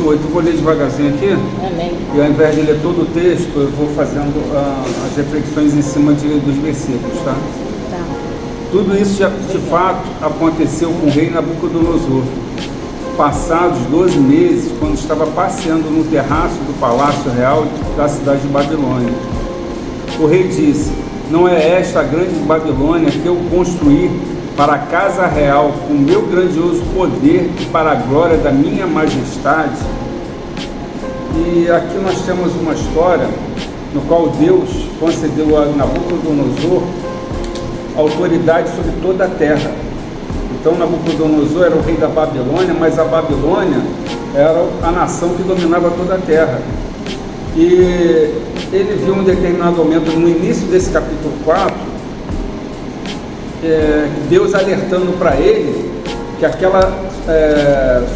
28. Eu vou ler devagarzinho aqui. Amém. E ao invés de ler todo o texto, eu vou fazendo as reflexões em cima dos versículos, tá? Tá. Tudo isso de fato aconteceu com o rei Nabucodonosor. Passados 12 meses, quando estava passeando no terraço do palácio real da cidade de Babilônia. O rei disse: não é esta a grande Babilônia que eu construí para a casa real com meu grandioso poder e para a glória da minha majestade? E aqui nós temos uma história no qual Deus concedeu a Nabucodonosor autoridade sobre toda a terra. Então Nabucodonosor era o rei da Babilônia, mas a Babilônia era a nação que dominava toda a terra. E ele viu um determinado momento, no início desse capítulo 4, Deus alertando para ele que aquela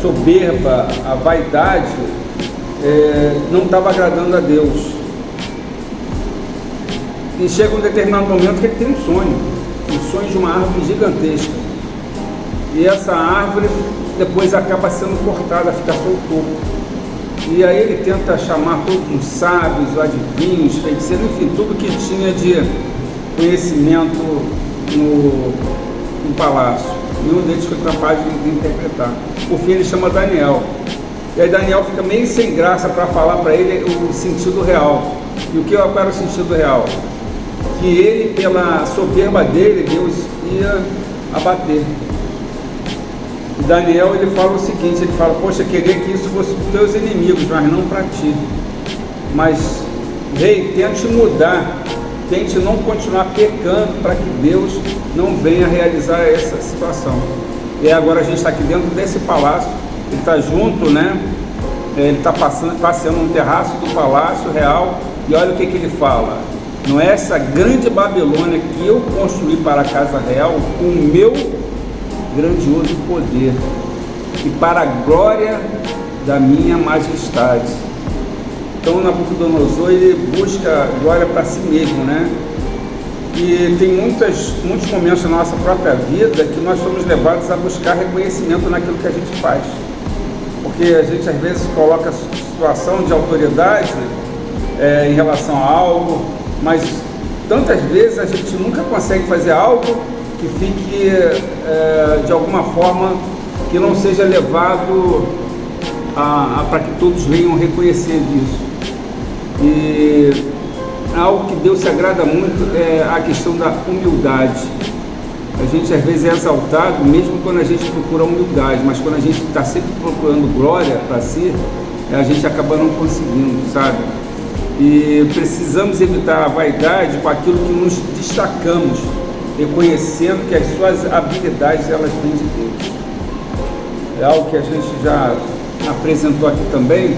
soberba, a vaidade, não estava agradando a Deus. E chega um determinado momento que ele tem um sonho de uma árvore gigantesca. E essa árvore depois acaba sendo cortada, fica só o topo. E aí ele tenta chamar todos os sábios, adivinhos, feiticeiros, enfim, tudo que tinha de conhecimento no palácio. Nenhum deles foi capaz de interpretar. Por fim ele chama Daniel. E aí Daniel fica meio sem graça para falar para ele o sentido real. E o que era o sentido real? Que ele, pela soberba dele, Deus ia abater. E Daniel, ele fala o seguinte, ele fala: poxa, queria que isso fosse para os teus inimigos, mas não para ti. Mas, rei, tente mudar, tente não continuar pecando para que Deus não venha realizar essa situação. E agora a gente está aqui dentro desse palácio, ele está junto, né? Ele está passeando no terraço do palácio real, e olha o que ele fala: não é essa grande Babilônia que eu construí para a casa real com o meu grandioso poder e para a glória da minha majestade. Então Nabucodonosor, ele busca glória para si mesmo, né? E tem muitos momentos na nossa própria vida que nós somos levados a buscar reconhecimento naquilo que a gente faz, porque a gente às vezes coloca a situação de autoridade em relação a algo, mas tantas vezes a gente nunca consegue fazer algo que fique de alguma forma que não seja levado para que todos venham reconhecer isso. E algo que Deus se agrada muito é a questão da humildade. A gente às vezes é exaltado mesmo quando a gente procura humildade, mas quando a gente está sempre procurando glória para si, a gente acaba não conseguindo, sabe? E precisamos evitar a vaidade com aquilo que nos destacamos, reconhecendo que as suas habilidades, elas vêm de Deus. É algo que a gente já apresentou aqui também,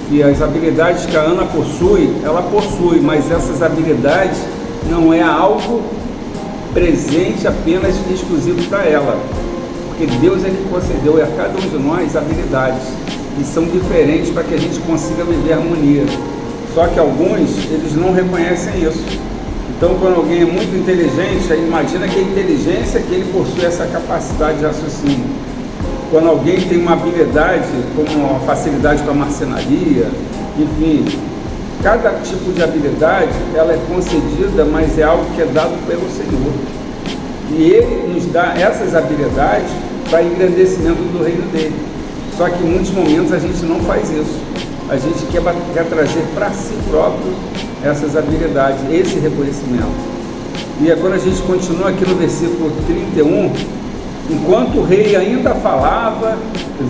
que as habilidades que a Ana possui, ela possui, mas essas habilidades não é algo presente apenas exclusivo para ela, porque Deus é que concedeu a cada um de nós habilidades que são diferentes para que a gente consiga viver harmonia. Só que alguns, eles não reconhecem isso. Então, quando alguém é muito inteligente, aí imagina que a inteligência que ele possui essa capacidade de raciocínio. Quando alguém tem uma habilidade, como a facilidade com a marcenaria, enfim, cada tipo de habilidade, ela é concedida, mas é algo que é dado pelo Senhor. E Ele nos dá essas habilidades para engrandecimento do reino dele. Só que em muitos momentos a gente não faz isso. A gente quer trazer para si próprio essas habilidades, esse reconhecimento. E quando a gente continua aqui no versículo 31, enquanto o rei ainda falava,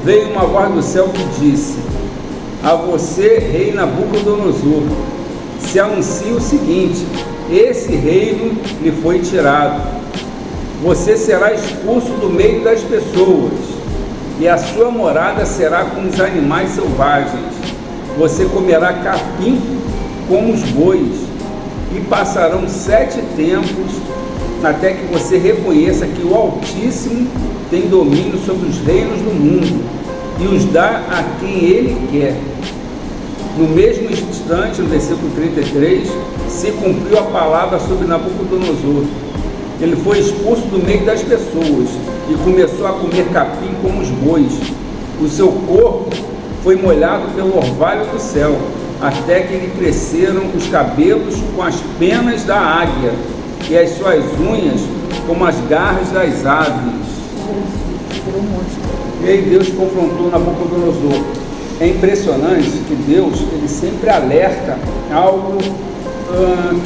veio uma voz do céu que disse: a você, rei Nabucodonosor, se anuncia o seguinte: esse reino lhe foi tirado. Você será expulso do meio das pessoas, e a sua morada será com os animais selvagens. Você comerá capim como os bois, e passarão 7 tempos até que você reconheça que o Altíssimo tem domínio sobre os reinos do mundo e os dá a quem Ele quer. No mesmo instante, no versículo 33, se cumpriu a palavra sobre Nabucodonosor. Ele foi expulso do meio das pessoas e começou a comer capim como os bois. O seu corpo foi molhado pelo orvalho do céu, até que lhe cresceram os cabelos com as penas da águia, e as suas unhas como as garras das aves. E aí Deus confrontou Nabucodonosor. É impressionante que Deus, ele sempre alerta algo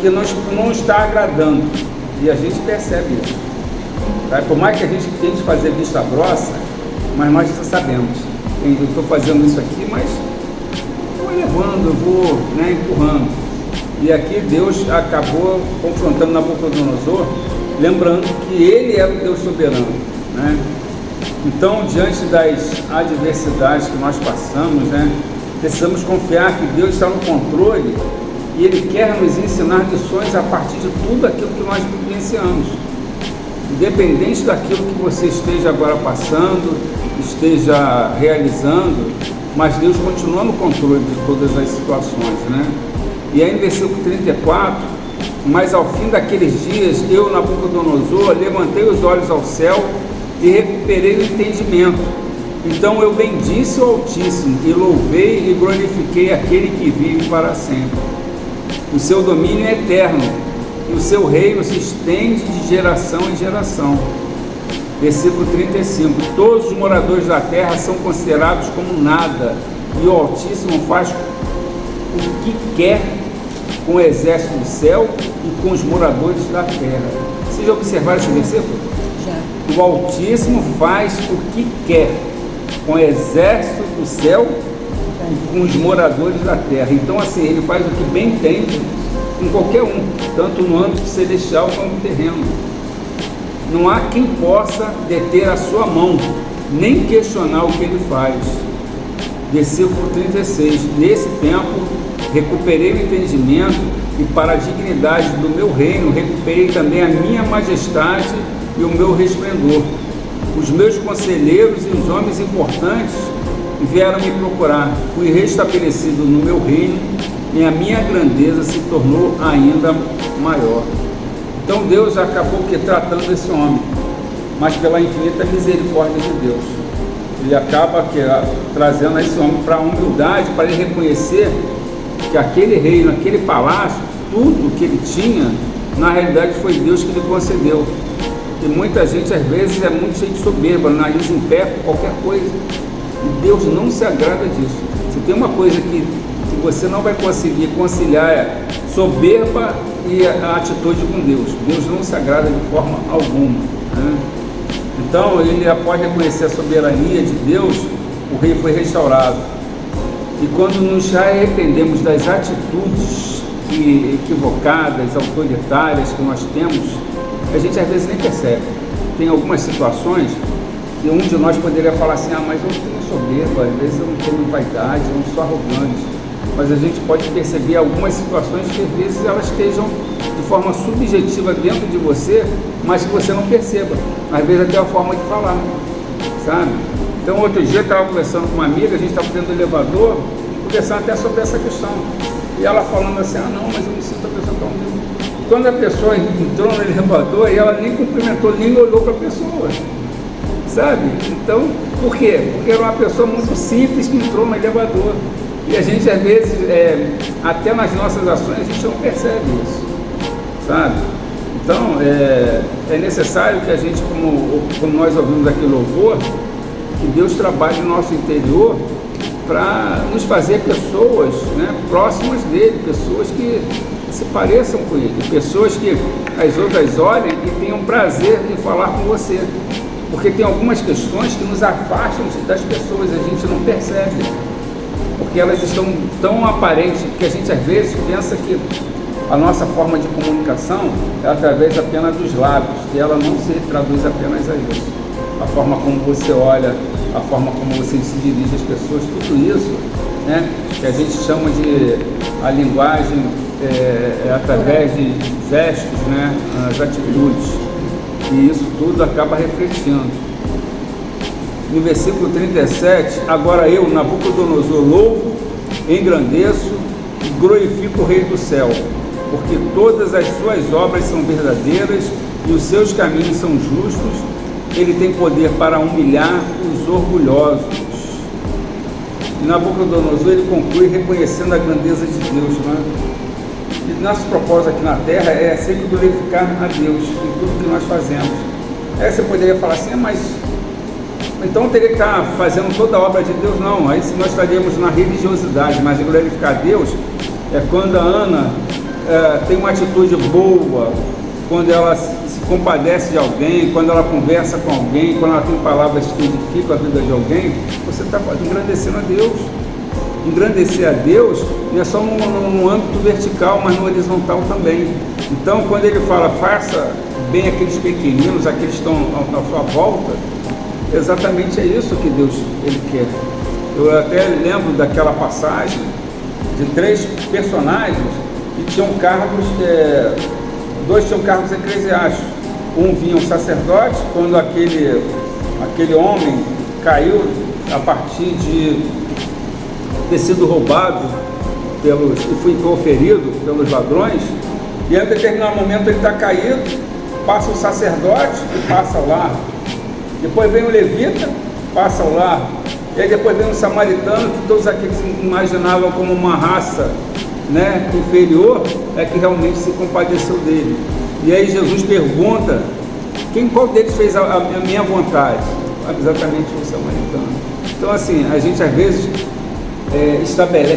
que não está agradando, e a gente percebe isso. Tá? Por mais que a gente tente fazer vista grossa, mas nós já sabemos, eu estou fazendo isso aqui, mas eu vou levando, eu vou, empurrando. E aqui Deus acabou confrontando Nabucodonosor, lembrando que ele era o Deus soberano, né? Então, diante das adversidades que nós passamos, precisamos confiar que Deus está no controle e Ele quer nos ensinar lições a partir de tudo aquilo que nós vivenciamos. Independente daquilo que você esteja agora passando, esteja realizando, mas Deus continua no controle de todas as situações, né? E aí no versículo 34, mas ao fim daqueles dias, eu, Nabucodonosor, levantei os olhos ao céu e recuperei o entendimento. Então eu bendisse o Altíssimo e louvei e glorifiquei aquele que vive para sempre. O seu domínio é eterno e o seu reino se estende de geração em geração. Versículo 35. Todos os moradores da terra são considerados como nada, e o Altíssimo faz o que quer com o exército do céu e com os moradores da terra. Vocês já observaram esse versículo? Já. O Altíssimo faz o que quer com o exército do céu e com os moradores da terra. Então, assim, ele faz o que bem entende com qualquer um, tanto no âmbito celestial como no terreno. Não há quem possa deter a sua mão, nem questionar o que ele faz. Versículo 36. Nesse tempo, recuperei o entendimento e para a dignidade do meu reino, recuperei também a minha majestade e o meu resplendor. Os meus conselheiros e os homens importantes vieram me procurar. Fui restabelecido no meu reino e a minha grandeza se tornou ainda maior. Então Deus acabou tratando esse homem, mas pela infinita misericórdia de Deus, ele acaba trazendo esse homem para a humildade, para ele reconhecer que aquele reino, aquele palácio, tudo que ele tinha, na realidade foi Deus que lhe concedeu. E muita gente às vezes é muito cheio de soberba, nariz em pé por qualquer coisa, e Deus não se agrada disso. Se tem uma coisa que você não vai conseguir conciliar, é soberba e a atitude com Deus. Deus não se agrada de forma alguma, né? Então ele, após reconhecer a soberania de Deus, o rei foi restaurado. E quando nos arrependemos das atitudes equivocadas, autoritárias que nós temos, a gente às vezes nem percebe. Tem algumas situações que um de nós poderia falar assim: mas eu tenho soberba, às vezes eu não tenho vaidade, eu não sou arrogante. Mas a gente pode perceber algumas situações que às vezes elas estejam de forma subjetiva dentro de você, mas que você não perceba. Às vezes até a forma de falar, sabe? Então outro dia eu estava conversando com uma amiga, a gente estava dentro do elevador, conversando até sobre essa questão. E ela falando assim: não, mas eu me sinto a pessoa tão humilde. Quando a pessoa entrou no elevador, e ela nem cumprimentou, nem olhou para a pessoa, sabe? Então, por quê? Porque era uma pessoa muito simples que entrou no elevador. E a gente às vezes, até nas nossas ações, a gente não percebe isso, sabe? Então, é necessário que a gente, como nós ouvimos aqui louvor, que Deus trabalhe no nosso interior para nos fazer pessoas, próximas dele, pessoas que se pareçam com ele, pessoas que as outras olhem e tenham prazer em falar com você. Porque tem algumas questões que nos afastam das pessoas, a gente não percebe, porque elas estão tão aparentes que a gente às vezes pensa que a nossa forma de comunicação é através apenas dos lábios, e ela não se traduz apenas a isso. A forma como você olha, a forma como você se dirige às pessoas, tudo isso, que a gente chama de a linguagem através de gestos, as atitudes, e isso tudo acaba refletindo. No versículo 37, agora eu, Nabucodonosor, louvo, engrandeço e glorifico o Rei do céu, porque todas as suas obras são verdadeiras e os seus caminhos são justos. Ele tem poder para humilhar os orgulhosos E Nabucodonosor, ele conclui reconhecendo a grandeza de Deus, né? E nosso propósito aqui na Terra é sempre glorificar a Deus em tudo que nós fazemos. Aí você poderia falar assim, mas então teria que estar fazendo toda a obra de Deus? Não, aí nós estaríamos na religiosidade, mas glorificar a Deus é quando a Ana tem uma atitude boa, quando ela se compadece de alguém, quando ela conversa com alguém, quando ela tem palavras que edificam a vida de alguém, você está engrandecendo a Deus. Engrandecer a Deus não é só no âmbito vertical, mas no horizontal também. Então, quando ele fala, faça bem aqueles pequeninos, aqueles que estão à sua volta, exatamente é isso que Deus ele quer. Eu até lembro daquela passagem de 3 personagens que tinham cargos, 2 tinham cargos eclesiásticos. Um vinha um sacerdote, quando aquele homem caiu a partir de ter sido roubado e foi ferido pelos ladrões, e em determinado momento ele está caído, passa o sacerdote e passa lá, depois vem o levita, passa lá, e aí depois vem o samaritano, que todos aqueles imaginavam como uma raça, né, inferior, é que realmente se compadeceu dele. E aí Jesus pergunta, qual deles fez a minha vontade? Exatamente o samaritano. Então assim, a gente às vezes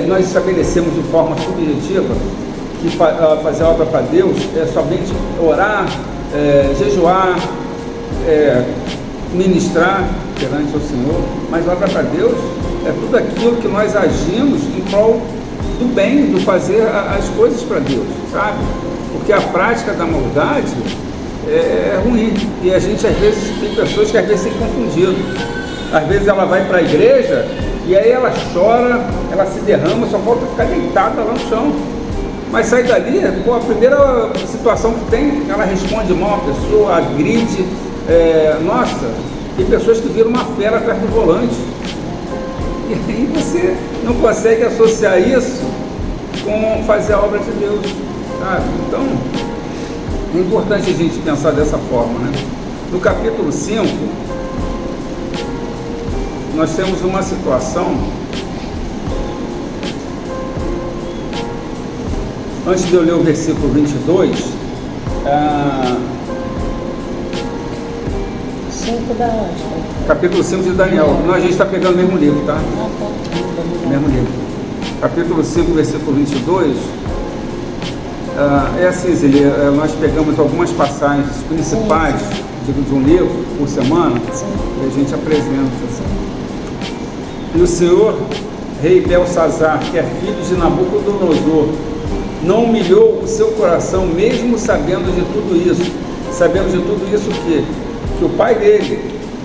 nós estabelecemos de forma subjetiva que fazer a obra para Deus é somente orar, jejuar, ministrar perante o Senhor, mas a obra para Deus é tudo aquilo que nós agimos em prol do bem, do fazer as coisas para Deus, sabe? Porque a prática da maldade é ruim, e a gente às vezes tem pessoas que às vezes se confundiram. Às vezes ela vai para a igreja e aí ela chora, ela se derrama, só falta ficar deitada lá no chão. Mas sai dali, a primeira situação que tem, ela responde mal a pessoa, agride. Nossa, tem pessoas que viram uma fera atrás do volante. E aí você não consegue associar isso com fazer a obra de Deus, sabe? Então, é importante a gente pensar dessa forma, né? No capítulo 5, nós temos uma situação, antes de eu ler o versículo 22, 5 da onde? capítulo 5 de Daniel, a gente está pegando o mesmo livro, tá? Mesmo livro. Capítulo 5, versículo 22, é assim, Zília, nós pegamos algumas passagens principais de um livro por semana, e a gente apresenta assim. E o Senhor, rei Belsazar, que é filho de Nabucodonosor, não humilhou o seu coração, mesmo sabendo de tudo isso. Sabendo de tudo isso que o pai dele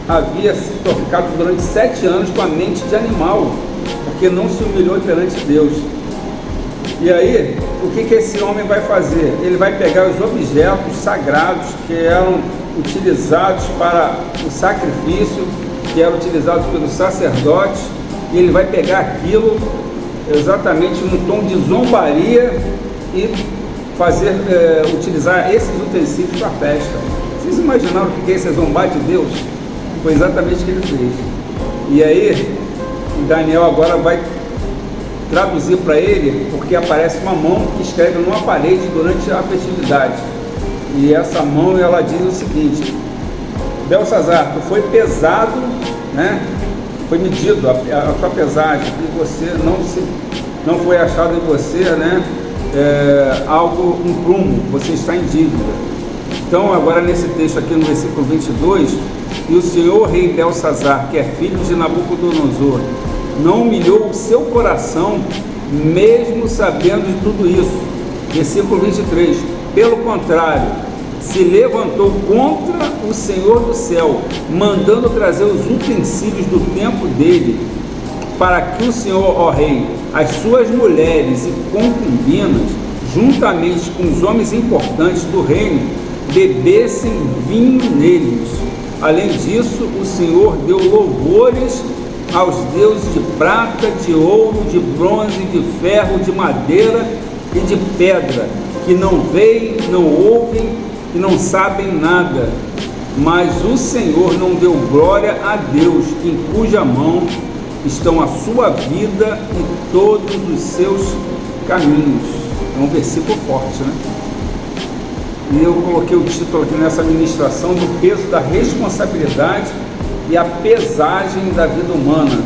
havia ficado durante 7 anos com a mente de animal, porque não se humilhou perante Deus. E aí, o que esse homem vai fazer? Ele vai pegar os objetos sagrados que eram utilizados para o sacrifício, que eram utilizados pelos sacerdotes, e ele vai pegar aquilo exatamente num tom de zombaria e utilizar esses utensílios para a festa. Vocês imaginaram o que é esse zombar de Deus? Foi exatamente o que ele fez. E aí, Daniel agora vai traduzir para ele, porque aparece uma mão que escreve numa parede durante a festividade. E essa mão, ela diz o seguinte: Belsazar, tu foi pesado, né? Foi medido a sua pesagem, e você não foi achado em você, né? Um prumo, você está em dívida. Então, agora nesse texto aqui no versículo 22, e o Senhor rei Belsazar, que é filho de Nabucodonosor, não humilhou o seu coração, mesmo sabendo de tudo isso. Versículo 23, pelo contrário, se levantou contra o Senhor do céu, mandando trazer os utensílios do templo dele, para que o Senhor, ó rei, as suas mulheres e concubinas, juntamente com os homens importantes do reino, bebessem vinho neles. Além disso, o Senhor deu louvores aos deuses de prata, de ouro, de bronze, de ferro, de madeira e de pedra, que não veem, não ouvem e não sabem nada. Mas o Senhor não deu glória a Deus, em cuja mão estão a sua vida e todos os seus caminhos. É um versículo forte, né? E eu coloquei o título aqui nessa ministração do peso da responsabilidade e a pesagem da vida humana.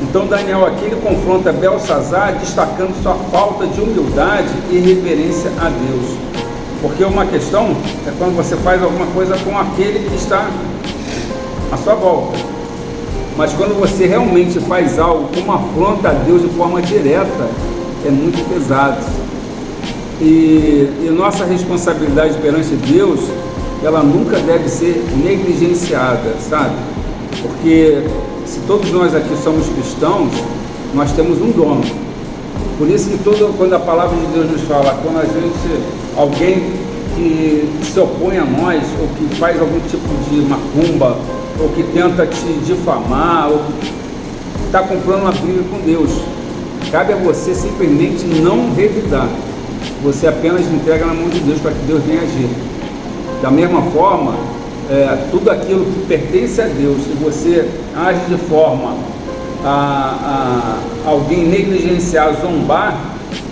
Então Daniel aqui ele confronta Belsazar destacando sua falta de humildade e reverência a Deus. Porque uma questão é quando você faz alguma coisa com aquele que está à sua volta. Mas quando você realmente faz algo como afronta a Deus de forma direta, é muito pesado. E nossa responsabilidade perante Deus, ela nunca deve ser negligenciada, sabe? Porque se todos nós aqui somos cristãos, nós temos um dono. Por isso que quando a palavra de Deus nos fala, quando alguém que se opõe a nós, ou que faz algum tipo de macumba, ou que tenta te difamar, ou que está comprando uma briga com Deus, cabe a você simplesmente não revidar. Você apenas entrega na mão de Deus para que Deus venha agir. Da mesma forma, tudo aquilo que pertence a Deus, se você age de forma a alguém negligenciar, zombar,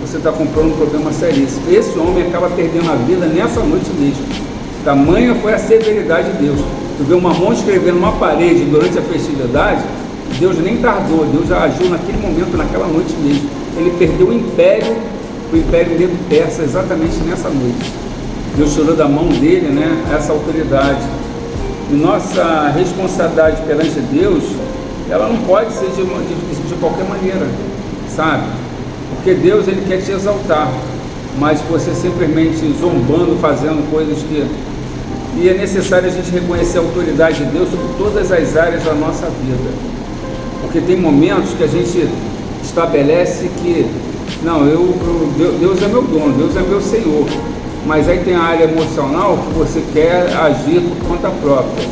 você está comprando um problema seríssimo. Esse homem acaba perdendo a vida nessa noite mesmo. Tamanha foi a severidade de Deus. Tu vê uma mão escrevendo numa parede durante a festividade, Deus nem tardou, Deus já agiu naquele momento, naquela noite mesmo. Ele perdeu o Império Medo-Persa exatamente nessa noite. Deus tirou da mão dele, né, essa autoridade. E nossa responsabilidade perante Deus, ela não pode ser de qualquer maneira, sabe? Porque Deus, ele quer te exaltar, mas você simplesmente zombando, fazendo coisas que... E é necessário a gente reconhecer a autoridade de Deus sobre todas as áreas da nossa vida. Porque tem momentos que a gente estabelece que, não, Deus é meu dono, Deus é meu Senhor. Mas aí tem a área emocional que você quer agir por conta própria,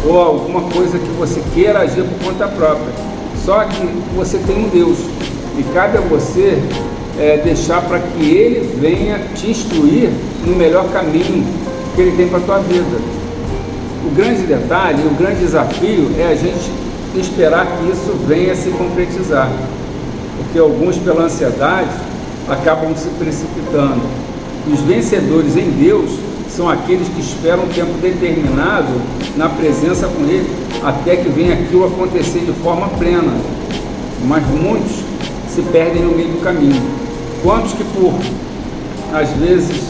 ou alguma coisa que você queira agir por conta própria. Só que você tem um Deus, e cabe a você deixar para que Ele venha te instruir no melhor caminho que Ele tem para a tua vida. O grande detalhe, o grande desafio é a gente esperar que isso venha se concretizar, porque alguns, pela ansiedade, acabam se precipitando. Os vencedores em Deus são aqueles que esperam um tempo determinado na presença com Ele, até que venha aquilo acontecer de forma plena. Mas muitos se perdem no meio do caminho. Quantos que por, às vezes,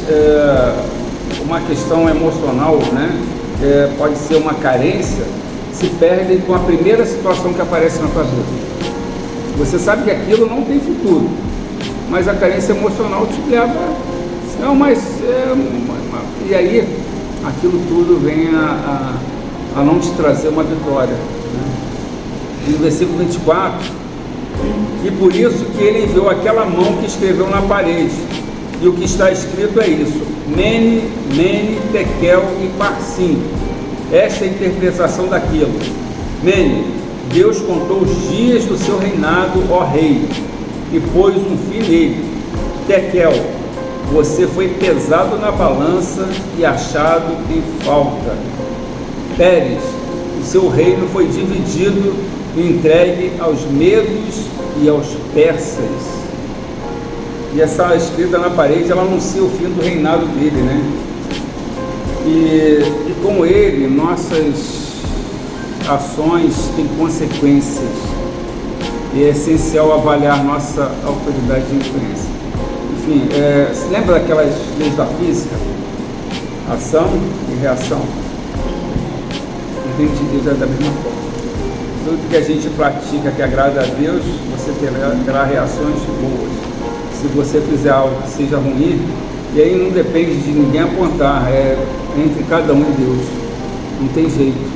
uma questão emocional, né, pode ser uma carência, se perdem com a primeira situação que aparece na tua vida. Você sabe que aquilo não tem futuro, mas a carência emocional te leva... Não, mas... e aí, aquilo tudo vem a não te trazer uma vitória, né? E no versículo 24, e por isso que ele enviou aquela mão que escreveu na parede, e o que está escrito é isso: Mene, Mene, Tekel e Parsim. Esta é a interpretação daquilo. Mene, Deus contou os dias do seu reinado, ó rei, e pôs um fim nele. Tekel, você foi pesado na balança e achado em falta. Pérez, o seu reino foi dividido e entregue aos medos e aos persas. E essa escrita na parede, ela anuncia o fim do reinado dele, né? E com ele, nossas ações têm consequências. E é essencial avaliar nossa autoridade de influência. Enfim, se lembra daquelas leis da física? Ação e reação. O reino de Deus é da mesma forma. Tudo que a gente pratica que agrada a Deus, você terá reações boas. Se você fizer algo que seja ruim, e aí não depende de ninguém apontar, é entre cada um e Deus. Não tem jeito.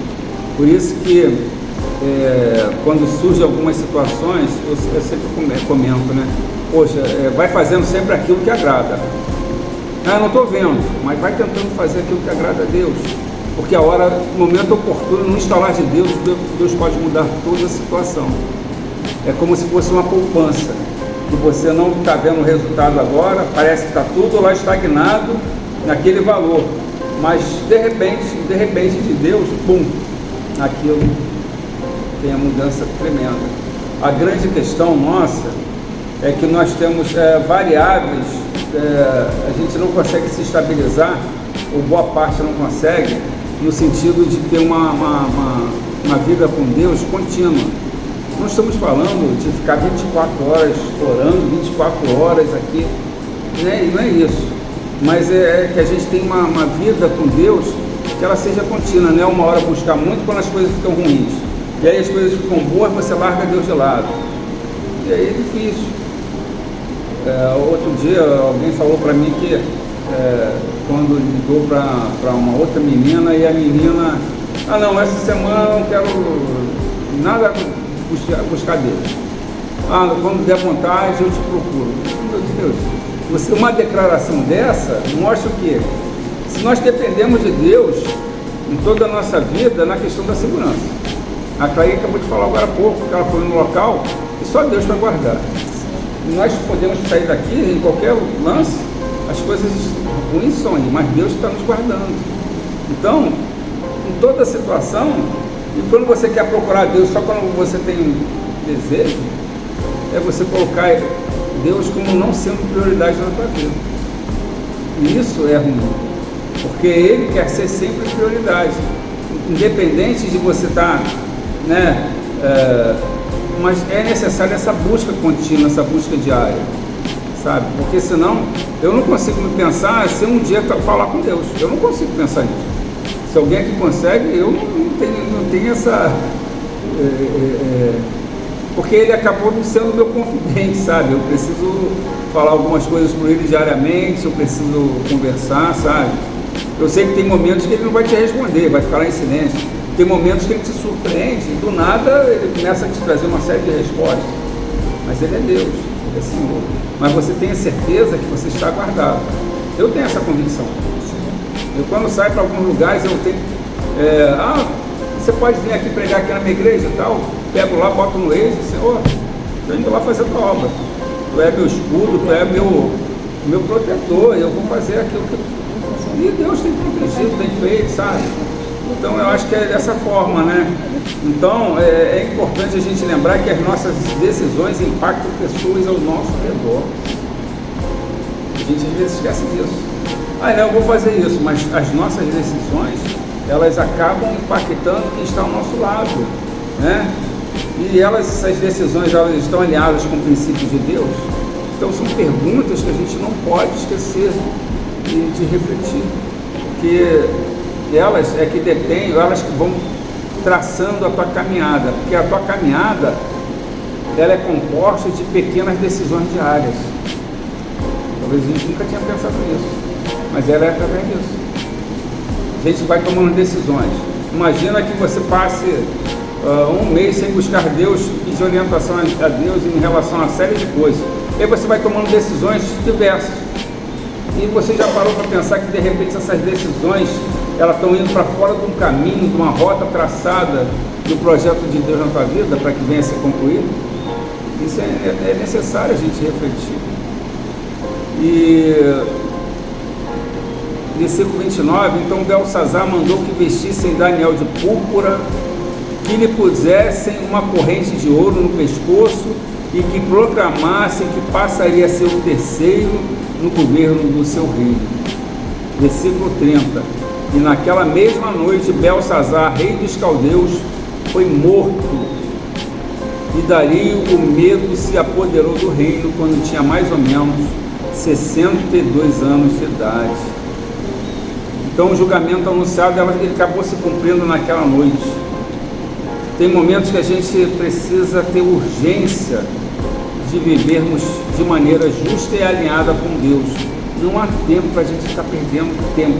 Por isso que quando surgem algumas situações, eu sempre comento, né? Poxa, vai fazendo sempre aquilo que agrada. Ah, não estou vendo, mas vai tentando fazer aquilo que agrada a Deus. Porque a hora, no momento oportuno, no instalar de Deus, Deus pode mudar toda a situação. É como se fosse uma poupança, que você não está vendo o resultado agora, parece que está tudo lá estagnado naquele valor. Mas de repente de Deus, pum, aquilo tem a mudança tremenda. A grande questão nossa é que nós temos variáveis, a gente não consegue se estabilizar, ou boa parte não consegue, no sentido de ter uma vida com Deus contínua. Não estamos falando de ficar 24 horas orando, 24 horas aqui, né? Não é isso, mas é que a gente tem uma vida com Deus que ela seja contínua, não é uma hora buscar muito quando as coisas ficam ruins, e aí as coisas ficam boas, você larga Deus de lado, e aí é difícil. Outro dia alguém falou para mim que quando ligou para uma outra menina, e a menina, não, essa semana eu não quero nada buscar Deus, quando der vontade eu te procuro. Meu Deus, uma declaração dessa mostra o quê? Se nós dependemos de Deus em toda a nossa vida, na questão da segurança. A Clay acabou de falar agora há pouco, que ela foi no local e só Deus vai guardar. E nós podemos sair daqui em qualquer lance, as coisas ruins são aí, mas Deus está nos guardando. Então, em toda situação, e quando você quer procurar Deus só quando você tem desejo, é você colocar Deus como não sendo prioridade na tua vida. E isso é ruim, porque Ele quer ser sempre prioridade, independente de você estar, né? Mas é necessária essa busca contínua, essa busca diária, sabe? Porque senão eu não consigo me pensar se um dia falar com Deus. Eu não consigo pensar nisso. Se alguém aqui consegue, eu não tenho essa... porque ele acabou não sendo meu confidente, sabe? Eu preciso falar algumas coisas para ele diariamente, eu preciso conversar, sabe? Eu sei que tem momentos que ele não vai te responder, vai ficar lá em silêncio. Tem momentos que ele te surpreende, e do nada ele começa a te trazer uma série de respostas. Mas ele é Deus, ele é Senhor. Mas você tem a certeza que você está guardado. Eu tenho essa convicção. Eu quando saio para alguns lugares, eu tenho... você pode vir aqui pregar aqui na minha igreja e tal, pego lá, boto no Waze, Senhor, estou indo lá fazer a tua obra. Tu é meu escudo, tu é meu protetor, eu vou fazer aquilo que... E Deus tem protegido, tem feito, sabe? Então eu acho que é dessa forma, né? Então é importante a gente lembrar que as nossas decisões impactam pessoas ao nosso redor. A gente às vezes esquece disso. Não, eu vou fazer isso, mas as nossas decisões, elas acabam impactando quem está ao nosso lado, né? E essas decisões, elas estão alinhadas com o princípio de Deus. Então são perguntas que a gente não pode esquecer de refletir, porque elas é que detêm, elas que vão traçando a tua caminhada, porque a tua caminhada, ela é composta de pequenas decisões diárias. Talvez a gente nunca tinha pensado nisso, mas ela é através disso. A gente vai tomando decisões. Imagina que você passe um mês sem buscar Deus, pedir orientação a Deus em relação a uma série de coisas. E aí você vai tomando decisões diversas. E você já parou para pensar que de repente essas decisões, elas estão indo para fora de um caminho, de uma rota traçada do projeto de Deus na tua vida, para que venha a ser concluído? Isso é necessário a gente refletir. E versículo 29, então Belsazar mandou que vestissem Daniel de púrpura, que lhe pusessem uma corrente de ouro no pescoço e que proclamassem que passaria a ser o terceiro no governo do seu reino. Versículo 30, e naquela mesma noite Belsazar, rei dos caldeus, foi morto, e Dario o medo se apoderou do reino quando tinha mais ou menos 62 anos de idade. Então o julgamento anunciado, ele acabou se cumprindo naquela noite. Tem momentos que a gente precisa ter urgência de vivermos de maneira justa e alinhada com Deus. Não há tempo para a gente ficar perdendo tempo.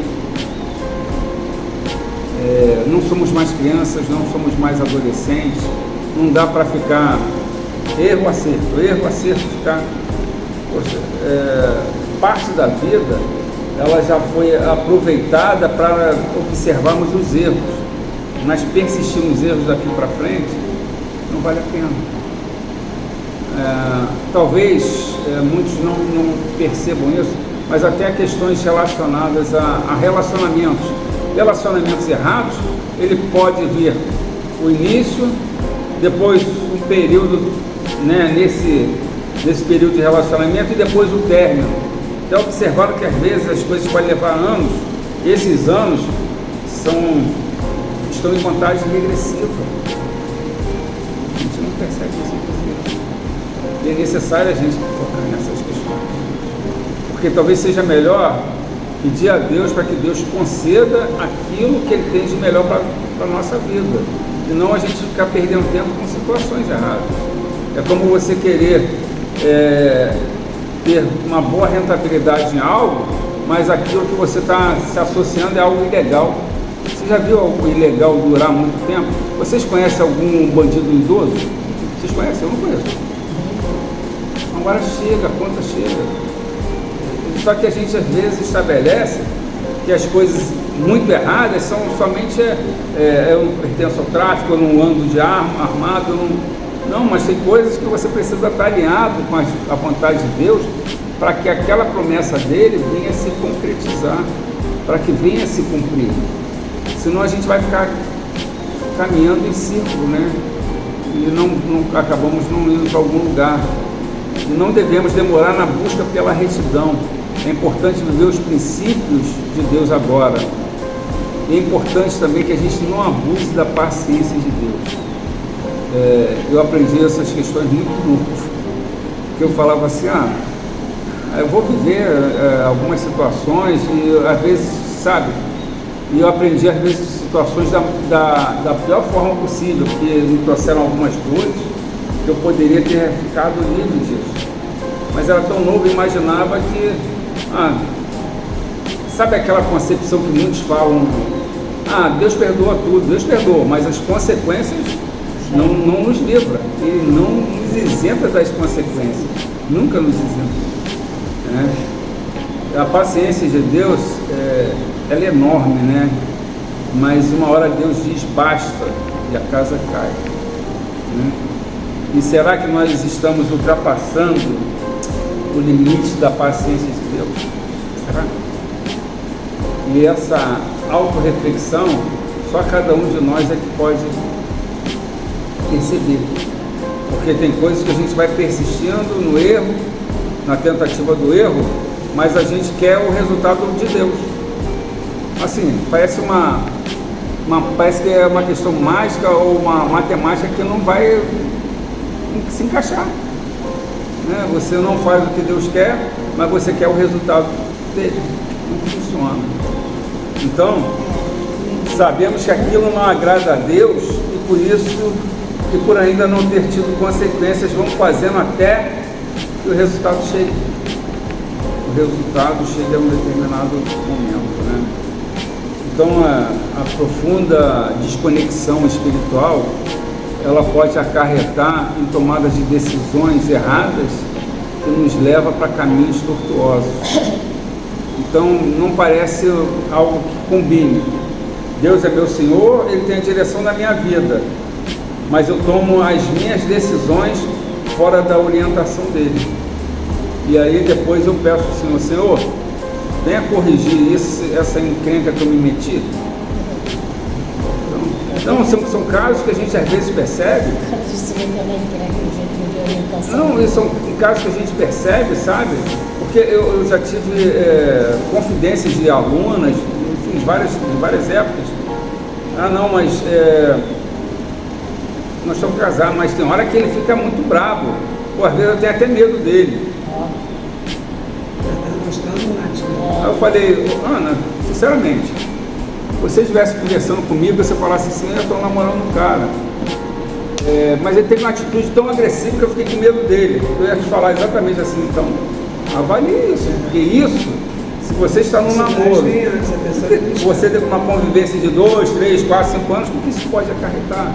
Não somos mais crianças, não somos mais adolescentes, não dá para ficar erro, acerto, ficar... Poxa, parte da vida, ela já foi aproveitada para observarmos os erros, mas persistir nos erros daqui para frente, não vale a pena. Talvez muitos não percebam isso, mas até questões relacionadas a relacionamentos errados, ele pode vir o início, depois um período, né, nesse período de relacionamento, e depois o término. Já observaram que às vezes as coisas podem levar anos, esses anos estão em contagem regressiva. A gente não percebe isso. E é necessário a gente focar nessas questões. Porque talvez seja melhor pedir a Deus para que Deus conceda aquilo que Ele tem de melhor para a nossa vida. E não a gente ficar perdendo tempo com situações erradas. É como você querer ter uma boa rentabilidade em algo, mas aquilo que você está se associando é algo ilegal. Você já viu algo ilegal durar muito tempo? Vocês conhecem algum bandido idoso? Vocês conhecem? Eu não conheço. Agora chega, a conta chega. Só que a gente às vezes estabelece que as coisas muito erradas são somente eu não pertenço ao tráfico, eu não ando de arma armado, não, mas tem coisas que você precisa estar alinhado com a vontade de Deus para que aquela promessa dele venha se concretizar, para que venha se cumprir. Senão a gente vai ficar caminhando em círculo, né? E não acabamos não indo para algum lugar. E não devemos demorar na busca pela retidão. É importante viver os princípios de Deus agora. E é importante também que a gente não abuse da paciência de Deus. Eu aprendi essas questões muito novo. Que eu falava assim, eu vou viver algumas situações e às vezes, sabe, e eu aprendi às vezes situações da pior forma possível, porque me trouxeram algumas dores que eu poderia ter ficado livre disso. Mas era tão novo, eu imaginava que, sabe aquela concepção que muitos falam, Deus perdoa tudo, Deus perdoa, mas as consequências não nos livra, Ele não nos isenta das consequências, nunca nos isenta, né? A paciência de Deus, ela é enorme, né? Mas uma hora Deus diz basta e a casa cai, né? E será que nós estamos ultrapassando o limite da paciência de Deus? Será? E essa autorreflexão, só cada um de nós é que pode perceber. Porque tem coisas que a gente vai persistindo no erro, na tentativa do erro, mas a gente quer o resultado de Deus. Assim, parece que é uma questão mágica ou uma matemática que não vai se encaixar, né? Você não faz o que Deus quer, mas você quer o resultado dele. Não funciona. Então, sabemos que aquilo não agrada a Deus e por isso, e por ainda não ter tido consequências, vamos fazendo até que o resultado chegue. O resultado chega a um determinado momento, né? Então, a profunda desconexão espiritual, ela pode acarretar em tomadas de decisões erradas que nos leva para caminhos tortuosos. Então, não parece algo que combine. Deus é meu Senhor, Ele tem a direção da minha vida, mas eu tomo as minhas decisões fora da orientação dele. E aí depois eu peço ao Senhor, venha corrigir essa encrenca que eu me meti. Então são casos que a gente às vezes percebe. Não, e são casos que a gente percebe, sabe? Porque eu já tive confidências de alunas, enfim, de várias épocas. Não, mas nós estamos casados, mas tem hora que ele fica muito bravo. Às vezes eu tenho até medo dele. Aí eu falei, Ana, sinceramente, se você estivesse conversando comigo, você falasse assim, eu estou namorando um cara. Mas ele teve uma atitude tão agressiva que eu fiquei com medo dele. Eu ia te falar exatamente assim, então, avalie isso, porque isso, se você está num namoro, você tem uma convivência de 2, 3, 4, 5 anos, o que isso pode acarretar?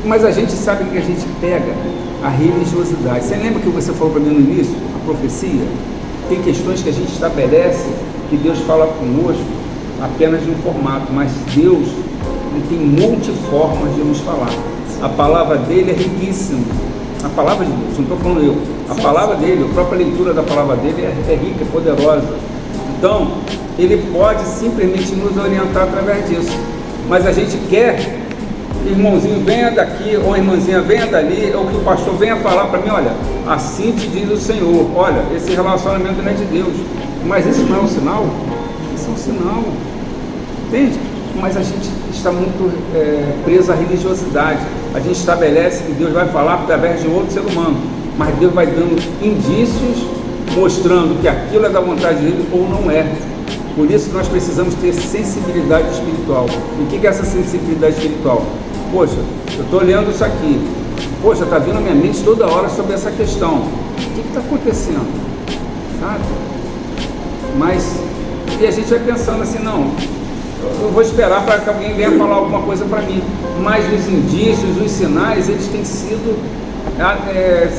Mas a gente sabe que a gente pega a religiosidade. Você lembra que você falou para mim no início, a profecia? Tem questões que a gente estabelece, que Deus fala conosco apenas de um formato, mas Deus tem multiformas de nos falar. A palavra dele é riquíssima. A palavra de Deus, não estou falando eu. A palavra dele, a própria leitura da palavra dele é rica, é poderosa. Então, ele pode simplesmente nos orientar através disso. Mas a gente quer irmãozinho venha daqui, ou irmãzinha venha dali, ou que o pastor venha falar para mim, olha, assim te diz o Senhor, olha, esse relacionamento não é de Deus. Mas isso não é um sinal? Isso é um sinal. Entende? Mas a gente está muito preso à religiosidade. A gente estabelece que Deus vai falar através de outro ser humano, mas Deus vai dando indícios mostrando que aquilo é da vontade dele ou não é. Por isso nós precisamos ter sensibilidade espiritual. E o que é essa sensibilidade espiritual? Poxa, eu estou olhando isso aqui. Poxa, está vindo a minha mente toda hora sobre essa questão. O que está acontecendo? Sabe? Mas, e a gente vai pensando assim, não, eu vou esperar para que alguém venha falar alguma coisa para mim. Mas os indícios, os sinais, eles têm sido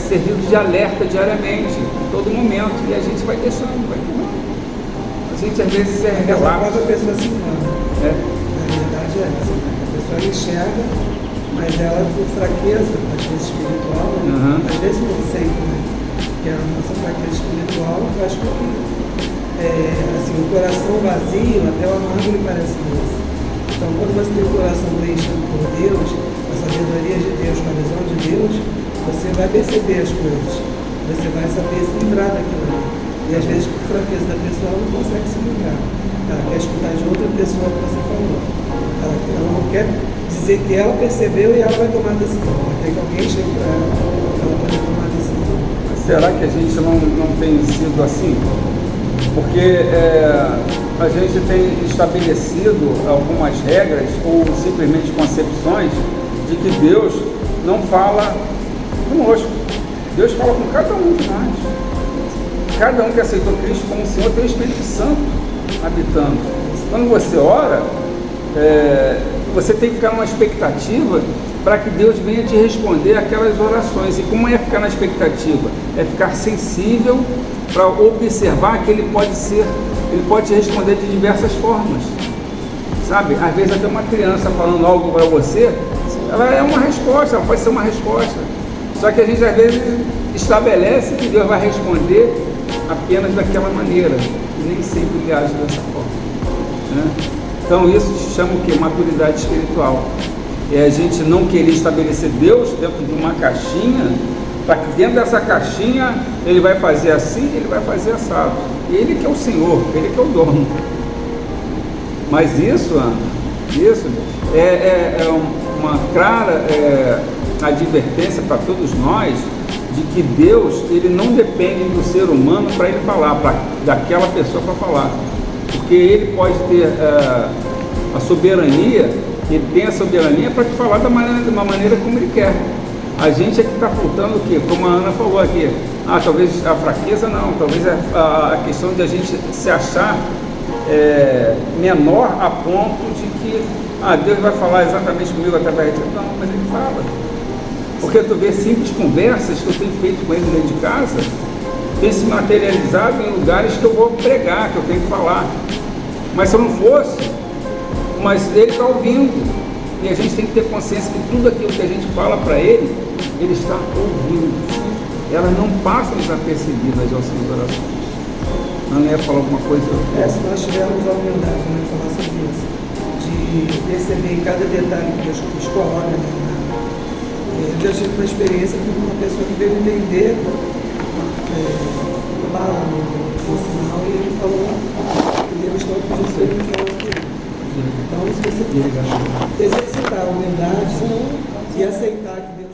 servidos de alerta diariamente, em todo momento. E a gente vai deixando, vai tomando. A gente às vezes relapsa. A pessoa se engana. Na verdade é essa, né? A pessoa enxerga, mas ela por fraqueza, às vezes espiritual, às vezes não sempre, né? Que a nossa fraqueza espiritual faz com que assim, o coração vazio, até o amargo lhe parece doce. Então quando você tem o coração preenchido por Deus, a sabedoria de Deus, com a visão de Deus, você vai perceber as coisas, você vai saber se livrar daquilo ali. E às vezes, por fraqueza da pessoa, ela não consegue se livrar. Ela quer escutar de outra pessoa que você falou. Ela não quer dizer que ela percebeu e ela vai tomar a decisão. Ela quer que alguém chegue para ela poder tomar a decisão. Será que a gente não tem sido assim? Porque a gente tem estabelecido algumas regras ou simplesmente concepções de que Deus não fala conosco. Deus fala com cada um de nós. Cada um que aceitou Cristo como Senhor tem o Espírito Santo habitando. Quando você ora, você tem que ficar numa expectativa para que Deus venha te responder aquelas orações. E como é ficar na expectativa? É ficar sensível para observar que Ele pode te responder de diversas formas. Sabe? Às vezes até uma criança falando algo para você, ela é uma resposta, ela pode ser uma resposta. Só que a gente às vezes estabelece que Deus vai responder apenas daquela maneira, e nem sempre Ele age dessa forma, né? Então isso se chama o quê? Maturidade espiritual. É a gente não querer estabelecer Deus dentro de uma caixinha, para que dentro dessa caixinha Ele vai fazer assim, Ele vai fazer assado. E Ele que é o Senhor, Ele que é o dono. Mas isso é uma clara advertência para todos nós de que Deus, Ele não depende do ser humano para Ele falar, daquela pessoa para falar. Porque Ele pode ter a soberania, Ele tem a soberania para te falar de uma maneira como Ele quer. A gente é que está faltando o quê? Como a Ana falou aqui, talvez a fraqueza não, talvez a questão de a gente se achar menor a ponto de que Deus vai falar exatamente comigo através de... Não, mas Ele fala. Porque tu vê simples conversas que eu tenho feito com Ele dentro de casa, tem se materializado em lugares que eu vou pregar, que eu tenho que falar. Mas se eu não fosse, mas Ele está ouvindo. E a gente tem que ter consciência que tudo aquilo que a gente fala para Ele, Ele está ouvindo. Elas não passam desapercebidas as nossas orações. Não ia falar alguma coisa? Se nós tivermos a humildade de falar sobre isso, de perceber em cada detalhe que Deus nos coloca, eu já tive uma experiência com uma pessoa que veio entender lá no sinal e ele falou que Deus está pedindo para ele. Então, se você exercitar a humildade e aceitar que Deus